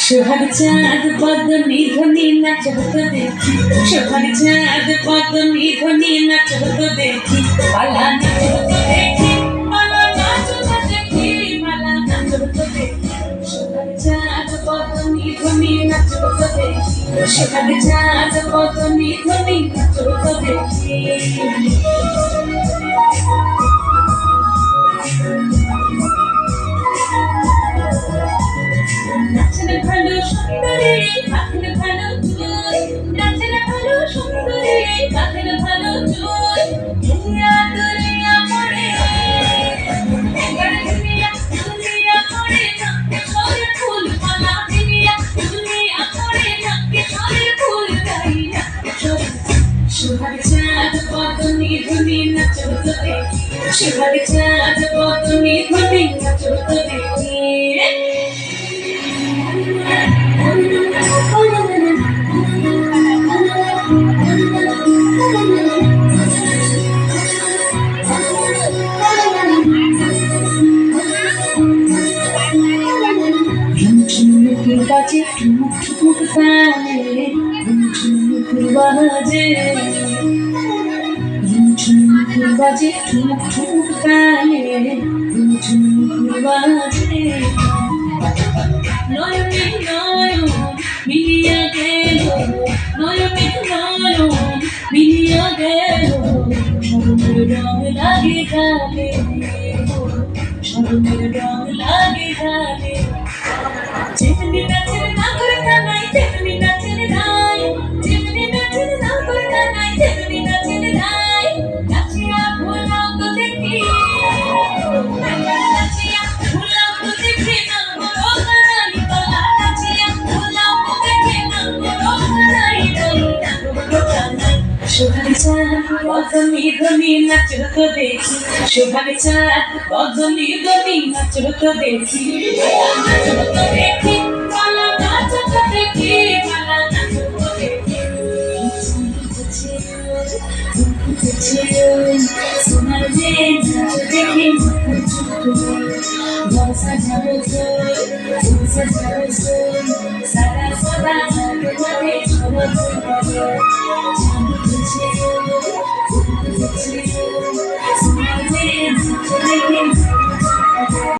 সোহাগ চাঁদ বদনি ধ্বনি নাচত দেখি সোহাগ চাঁদ বদনি ধ্বনি নাচত দেখি পালা নাচত দেখি পালা নাচত দেখি পালা নাচত দেখি সোহাগ চাঁদ বদনি ধ্বনি নাচত দেখি সোহাগ চাঁদ বদনি ধ্বনি নাচত দেখি নাচলে ভালো সুন্দরী কাঁধের ভালো চুল নাচলে ভালো সুন্দরী কাঁধের ভালো চুল দুনিয়া দুনিয়া পড়ে দুনিয়া পড়ে নাকে সরে ফুল পালা দুনিয়া পড়ে নাকে সরে ফুল গাইয়া সোহাগ চাঁদ বদনি ধ্বনি নাচত দেখি সোহাগ চাঁদ বদনি ধ্বনি নাচত দেখি বাজে ঠুমুক ঠুমুক তালে ঝুমঝুমুক বাজে ঝুমঝুমুক বাজে ঠুমুক ঠুমুক তালে ঝুমঝুমুক বাজে নয়নে নয়ন মিলিয়া গেল নয়নে নয়ন মিলিয়া গেল স্মরণের রং লাগে গালে স্মরণের রং লাগে গালে যেমনি নাচের না করে কানাই তেমনি নাচের নাই যেমনি নাচের না করে কানাই তেমনি নাচের নাই নাচিয়া ভোলাও তো দেখি নাচিয়া ভোলাও তো দেখি না বড় কানাই পালা নাচিয়া ভোলাও তো দেখি না বড় কানাই দোলনা বড় কানাই সোহাগ চাঁদ বদনি ধ্বনি নাচত দেখি সোহাগ চাঁদ বদনি ধ্বনি নাচত দেখি নাচত দেখি পালা নাচত দেখি পালা নাচত দেখি সোনার যে নাচ দেখি সাজাবো সাদা সাদা তোমাকে